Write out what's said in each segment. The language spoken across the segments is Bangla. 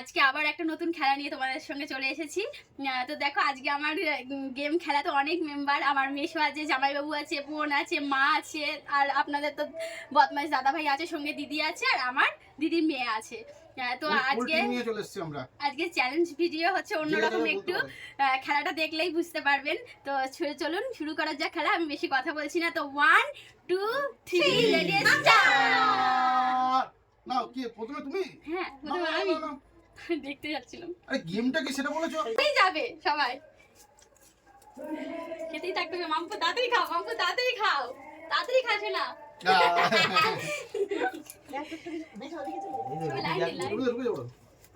আজকে আবার একটা নতুন খেলা নিয়ে তোমাদের সঙ্গে চলে এসেছি। তো দেখো আজকে আমার গেম খেলাতে অনেক মেম্বার, আমার মেশো আছে, জামাইবাবু আছে, বোন আছে, মা আছে, আর আপনাদের তো বদমাইশ দাদা ভাই আছে, সঙ্গে দিদি আছে, আর আমার দিদির মেয়ে আছে। তো আজকে আজকে চ্যালেঞ্জ ভিডিও হচ্ছে অন্যরকম একটু, খেলাটা দেখলেই বুঝতে পারবেন। তো চলুন শুরু করা যাক খেলা। আমি বেশি কথা বলছি না, তো 1 2 3 রেডি স্টার্ট। নাও কি প্রথমে তুমি? হ্যাঁ প্রথমে আমি দেখতে যাচ্ছিলাম। আরে গেমটা কি সেটা বলেছো? এই যাবে সবাই, খেতেই থাকতে হবে। মাম্পু তাড়াতাড়ি খাও, মাম্পু তাড়াতাড়ি খাও, তাড়াতাড়ি খাসে না।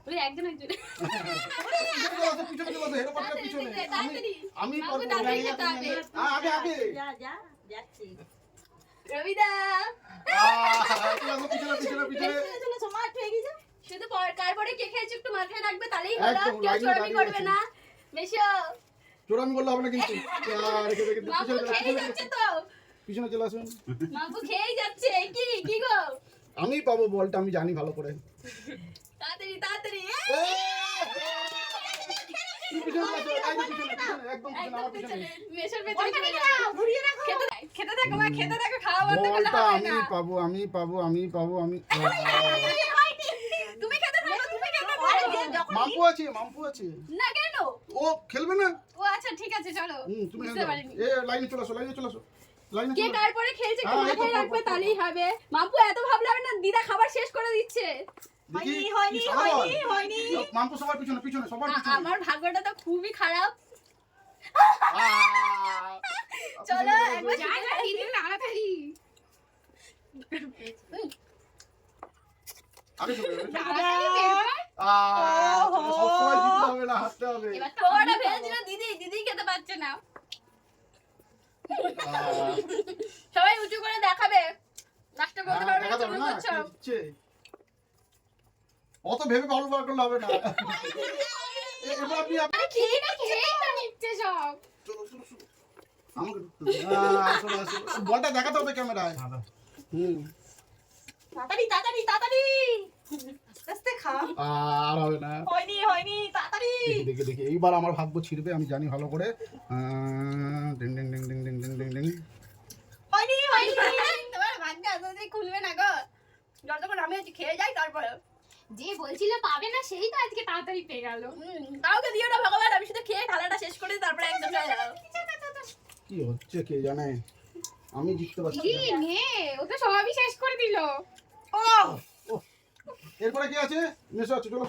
ওই একজন একজন আমি আগে আগে যাচ্ছি রবিদা শুধু তারপরে কে খেয়েছে একটু মাথায় রাখবে, তাহলেই হলো। কেউ চোরামি করবে না। মেশো চোরামি করলে হবে না কিন্তু। মাম্পু খেয়ে যাচ্ছে তো, পিছনে চলে আসুন। মাম্পু খেয়েই যাচ্ছে। কি কি গো, আমি পাবো বলটা, আমি জানি ভালো করে। তাড়াতাড়ি তাড়াতাড়ি খেতে থাকো মা, খেতে থাকো, খাওয়া বন্ধ করলে হবে না। আমি পাবো তুমি খেতে থাকো, তুমি খেতে থাকো। মাম্পু আছে না কেন? ও খেলবে না? ও আচ্ছা ঠিক আছে চলো। তুমি বুঝতে পারিনি। লাইনে চলে আসো কে তারপরে খেয়েছে একটু মাথায় রাখবে, তাহলেই হবে। মাম্পু এত ভাবলে হবে না, দিদা খাবার শেষ করে দিচ্ছে। হয়নি মাম্পু সবার পিছনে সবার পিছনে। আমার ভাগ্যটা তো খুবই খারাপ। চলো একবার তাড়াতাড়ি আরে সবসময় জিততে হবে না, হারতে হবে। এবার তোরা ভেজেছিল দিদি খেতে পারছে না। সবাই উঁচু করে দেখাবে, লাস্টে বলতে পারবে না তুমি করছো। অত ভেবে ভালো বার করলে হবে না। এবার আপনি আরে খেয়ে না নিচ্ছে সব। আমাকে বলটা দেখাতে হবে ক্যামেরায়। তাড়াতাড়ি আস্তে খা। আর হবে না, হয়নি তাড়াতাড়ি। দেখি এইবার আমার ভাগ্য ছিড়বে, আমি জানি ভালো করে। Ding ding ding ding ding ding ding ding. হয়নি তোমার ভাগ্য আদতে খুলবে না গো, যতক্ষণ আমি আজকে খেয়ে যাই। তারপরে যে বলছিল পাবে না, সেই তো আজকে তাড়াতাড়ি পেয়ে গেল। কাউকে দিও না ভগবান, আমি শুধু খেয়ে খেলাটা শেষ করে তারপরে একদম চলে যাবো। কি হচ্ছে কে জানে, আমি জিততে পারছি কি নে, ও তো সবই শেষ করে দিল। এরপরে কি আছে? মেসো আছে, চলো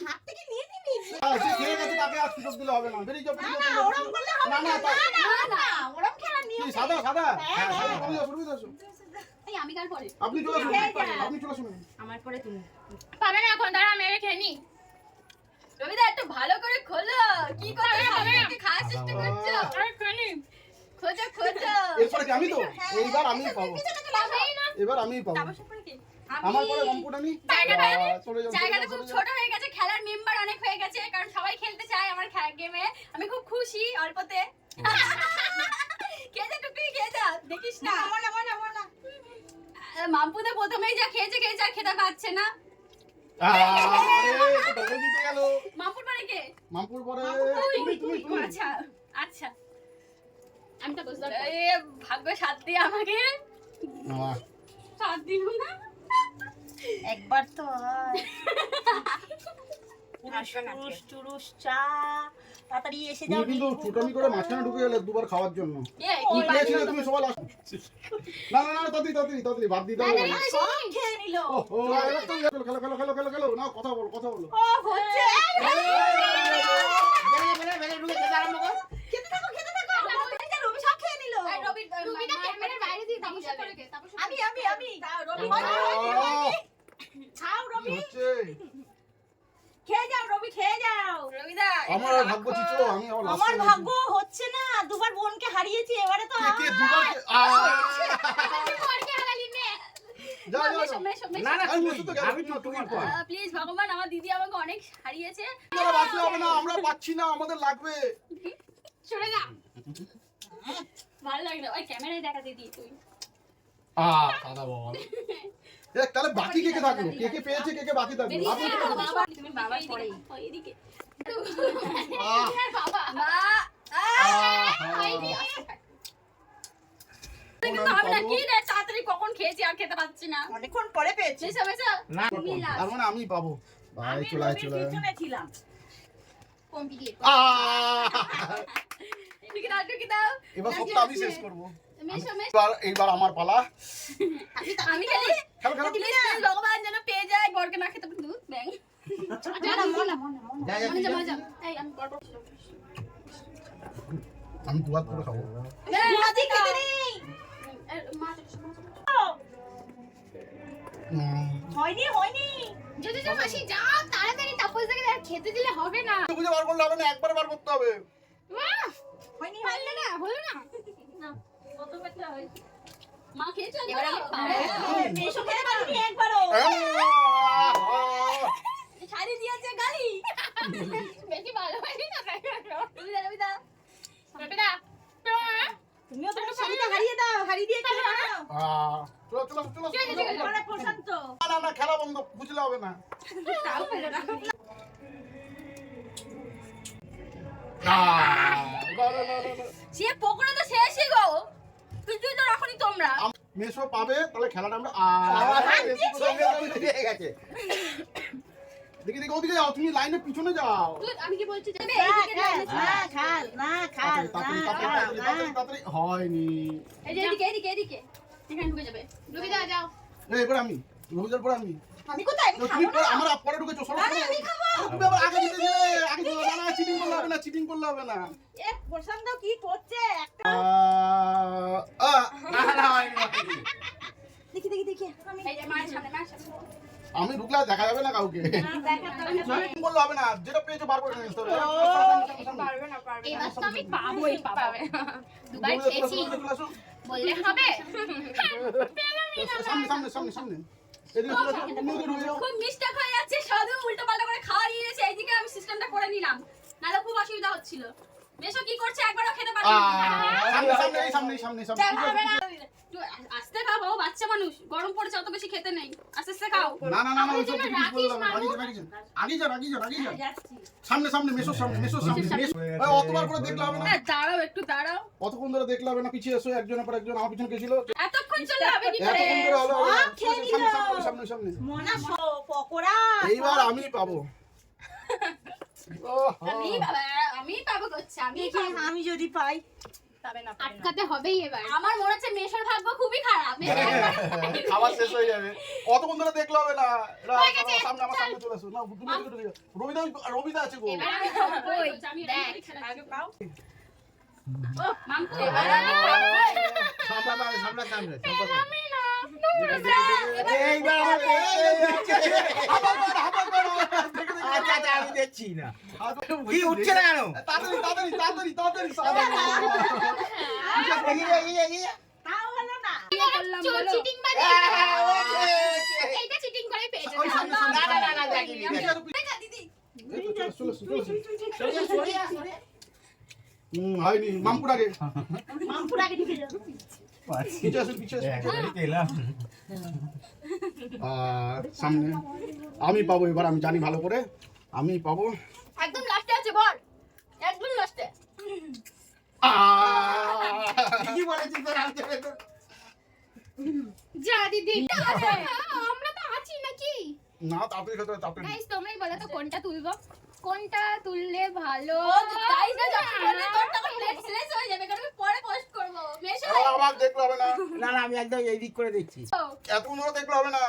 হাত থেকে নিয়ে নিবি। যে খেয়ে গেছে তাকে আর সুযোগ দিলে হবে না। বেরিয়ে যাও। ওরম করলে হবে না। ওরম খেলা নিয়ম। সাদা হ্যাঁ তুমি যাও। এই আমি কার পরে? আপনি চলে আসুন। আমার পরে তুমি পাবে না এখন, দাঁড়া মেরে খেয়ে নি। রবিদা একটু ভালো করে খোলো, কি করে সবাইকে খাওয়ার চেষ্টা করছো? আরে খানি খোঁজো এরপরে কি আমি তো? এইবার আমি পাবো, এবার আমি পাবো। আমার পরে কম্পিউটার নি। জায়গাটা খুব ছোট হয়ে গেছে, খেলার মেম্বার অনেক হয়ে গেছে, কারণ সবাই খেলতে চায় আমার গেমে। আমি খুব খুশি অল্পতে। খেয়ে যা টুকটুকি, খেয়ে যা, দেখিস না। মাম্পু তো প্রথমেই যা খেয়েছে আর খেতে পাচ্ছে না। মাম্পুর পরে কে? মাম্পুর পরে তুমি। আচ্ছা আমি তো বুঝলাম। ভাগ্য সাথ দিয়ে আমাকে সাথ দিল না। একবার তো হয়। চুরুস চা তাড়াতাড়ি এসে যাও। তুমি কিন্তু ছোটামি করে মাঝখানে ঢুকে গেলে দুবার খাওয়ার জন্য। কি খেয়েছিলে তুমি সবাই লাস্ট? না তাড়াতাড়ি বাদ দিতে হবে। সব খেয়ে নিল। ওহো এবার তুমি খেলো না, কথা বলো। ও হচ্ছে খেতে থাকো। রবি সব খেয়ে নিল। রবিটা ক্যামেরার বাইরে দিয়ে তামাশা করে কে? আমি খাও রবি। হচ্ছে খেয়ে যাও। রবিদা আমার ভাগ্য চিচো, আমি আমার ভাগ্য হচ্ছে না, দুবার বোনকে হারিয়েছি, এবারে তো কে দুবার পরকে হারালি নে। প্লিজ ভগবান, আমার দিদি আমাকে অনেক হারিয়েছে। আমরা পাচ্ছি না, আমাদের লাগবে। সরে যা, ভালো লাগে না। ওই ক্যামেরায় দেখা দিদি তুই। সাদা বল। তাহলে বাকি কে কে থাকলো? কে কে পেয়েছে, কে কে বাকি থাকলো? আপনি তো বলুন। তুমি বাবার পরেই ওইদিকে আহ, বাবা মা কিন্তু আমি না কি রে তাড়াতাড়ি কখন খেয়েছি আর খেতে পাচ্ছি না। অনেকক্ষণ পরে পেয়েছি। মেশো মেশো না, তুমি last। তার মানে আমি পাবো। ভাই আমি চলে আয়, রবির চলে আয়। পিছনে ছিলাম। কম্পিটিট আহ! ঢুকে দাও ঢুকে দাও। এবার সবটা আমি শেষ করবো। মেশো মেশো এইবার আমার পালা। আমি খালি খেলো খেলো। প্লিজ ভগবান যেন পেয়ে যায় বরকে না খেতে পারি দুধ ব্যাং মনা যা যা মনে যা মনে যা এই আমি গল্প আমি দুয়াত করে খাবো। মাঝে খেতে নেই। মা হয়নি হয়নি। যদি যা মাসি যাও তাড়াতাড়ি তাপস দেখে খেতে দিলে হবে না বুঝে বার করলে হবে না, একবারে বার করতে হবে। হয়নি পারলে না হলো না কত বেটা হয়েছে। মা খেয়েছো এবার আমি মেশো খেতে পারিনি একবারও। শাড়ি দিয়েছে গালি বেশি ভালো হয়নি না রবিদা রবিদা রবিদা তুমিও তোমার শাড়িটা হারিয়ে দাও, হারিয়ে দিয়ে খেলে নাও। চলো চলো চলো চলো। ওরা প্রশান্ত। না না খেলা বন্ধ, বুঝলে হবে না। তাও পেলো না সে পকোড়া তো শেষই গো কিছুই তো রাখনি তোমরা মেশো পাবে, তাহলে খেলাটা আমরা গেছে। দেখি দেখি ওদিকে যাও, তুমি লাইনের পিছনে যাও। তুই আমি কি বলছি যাবে না এইদিকে খাল না, না খাল না খাল তাড়াতাড়ি না তাড়াতাড়ি তাড়াতাড়ি তাড়াতাড়ি তাড়াতাড়ি হয়নি। এই যে এদিকে এদিকে এদিকে এখানে ঢুকে যাবে রবিদা যাও এবার আমি রবিদার পর আমি। আমি কোথায় আমি তুমি খাবো পরে না। আমার পরে ঢুকেছো, সরো আরে আমি খাবো। তুমি আবার আগে দিতে দিলে, আগে দিতে হবে না, চিটিং করলে হবে না, চিটিং করলে হবে না। এ প্রশান্ত কি করছে একটা না হয়নি। দেখি দেখি দেখি আমি এই যে মায়ের সামনে আমি ঢুকলে আর দেখা যাবে না কাউকে। চিটিং করলে হবে না, যেটা পেয়েছো বার করে নিয়ে আসতে হবে। পারবে না পারবে এবার তো আমি পাবোই পাবে দুবার খেয়েছি চলে আসো। বললে হবে সামনে সামনে সামনে সামনে এদিকে চলে আসো, তুমি ওদিকে ঢুকে যাও। খুব মিস্টেক হয়ে যাচ্ছে শুধু উল্টো পাল্টা করে খাওয়া দিয়ে দিয়েছে এইদিকে আমি সিস্টেমটা করে নিলাম নাহলে খুব অসুবিধা হচ্ছিল মেশো কি করছে একবারও খেতে পারবে সামনে সামনে এই সামনে এই সামনে এই সামনে। একটু আস্তে খাও বাবা, বাচ্চা মানুষ গরম পড়েছে অত বেশি খেতে নেই আস্তে আস্তে খাও না না না না, আমার ওইসব জন্য কিছু রাখিস বললাম না, মানুষ। আগে যান আগে যান আগে যান আগে যান। যাচ্ছি সামনে সামনে মেশোর সামনে মেশোর সামনে মেশো। ওই অতবার করে দেখলে হবে না, দাঁড়াও একটু দাঁড়াও অতক্ষণ ধরে দেখলে হবে না, পিছিয়ে এসো, একজনের পর একজন আমার পিছনে গেছিল। এতক্ষণ চললে হবে কি করে এতক্ষণ ধরে হলো হবে না। সব খেয়ে নিল। সামনে সামনে সামনে সামনে। মনা পকোড়া এইবার আমি পাবো। আমি পাবো করছে আমি দেখি আমি যদি পাই আটকাতে হবেই এবার আমার মনে হচ্ছে মেশোর ভাগ্য খুবই খারাপ খাবার শেষ হয়ে যাবে, অতক্ষণ ধরে দেখলে হবে না। এরা হয়ে গেছে, সামনে আমার সামনে চলে আসো না, তুমি এদিকে ঢুকে যাও। রবিদা রবিদা আছে গো। এবার আমি খাবোই দেখ আগে পাও। মামু এবার আমি সামলাতে সামলাতে আমি না এইবার আমার আচ্ছা আচ্ছা আমি দেখছি না। কি উঠছে না কেন? তাড়াতাড়ি তাড়াতাড়ি তাড়াতাড়ি তাড়াতাড়ি তাড়াতাড়ি। এগিয়ে এগিয়ে এগিয়ে। তাও হলো না। চিটিং বাজি এইটা চিটিং করে পেয়েছে ওই সামনে সামনে। না না না না দেখিনি। দেখা দিদি এই তো চলে আসো, চলে আসো, চলে আসো। সরিয়া সরিয়া। হয়নি, মামপুর আগে। মামপুর আগে ঢুকে যাও। পিছিয়ে আসো, পিছিয়ে আসো। এলাম। সামনে আমি পাবো, এবার আমি জানি ভালো করে আমি পাবো। একদম লাস্টে আছে বল একদম লাস্টে কি বলেছিস তোর আমি দেবে তো? যা দিদি আমরা তো আছি নাকি না তাড়াতাড়ি খেতে হবে, তাড়াতাড়ি। গাইস তোমরাই বলো তো কোনটা তুলবো কোনটা তুললে ভালো গাইস না যখন বললে তোর তখন প্লেট সিলেক্ট হয়ে যাবে কারণ আমি পরে পোস্ট করব মেশো আমার দেখলে হবে না, না না আমি একদম এই দিক করে দেখছি। এতক্ষণ ধরে দেখলে হবে না।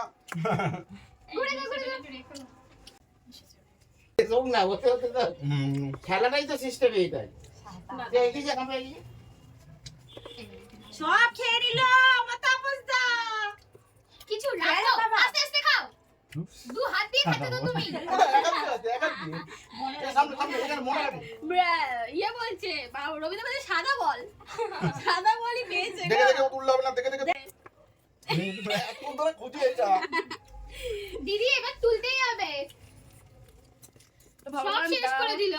ঘুরে যা শোন না হতে হতে তো খেলাটাই তো সিস্টেম এইটাই। এগিয়ে যা আমরা এগিয়ে। সব খেয়ে নিল আমার তাপস দা। কিছু রাখো আস্তে আস্তে খাও দু হাত দিয়ে খেতে তো তুমি সামনে সামনে এখানে মনে রাখো। ইয়ে বলছে রবীন্দ্র বলছে সাদা বল সাদা বলই পেয়েছে দেখে দেখে ও তুললে হবে না, দেখে দেখে এতক্ষণ ধরে খুঁজে এটা। দিদি এবার তুলতেই হবে সব শেষ করে দিল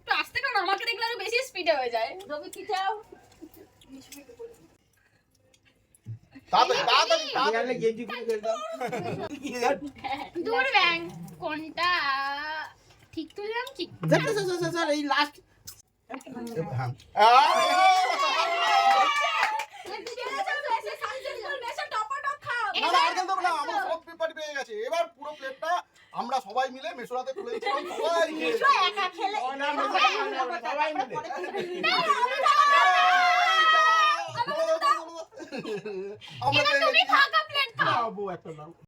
তো আস্তে কারণ আমাকে দেখলে আরো বেশি স্পিডে হয়ে যায় রবি কি চাও? তাড়াতাড়ি তাড়াতাড়ি দেয়ালে গেঞ্জি খুলে ফেলতাম। দূর ব্যাং কোনটা ঠিক তুললাম কি স্যার এই লাস্ট হ্যাঁ না না আর খেলতে হবে না, আমরা সব পেপারই পেয়ে গেছে। এবার পুরো প্লেটটা আমরা সবাই মিলে মেশোরাতে তুলে দিচ্ছিলাম, সবাই খেয়েছে। মেশো একা খেলে সবাই মিলে আমরা পেয়ে গেছি। ফাঁকা প্লেট খাও বউ একটা নাও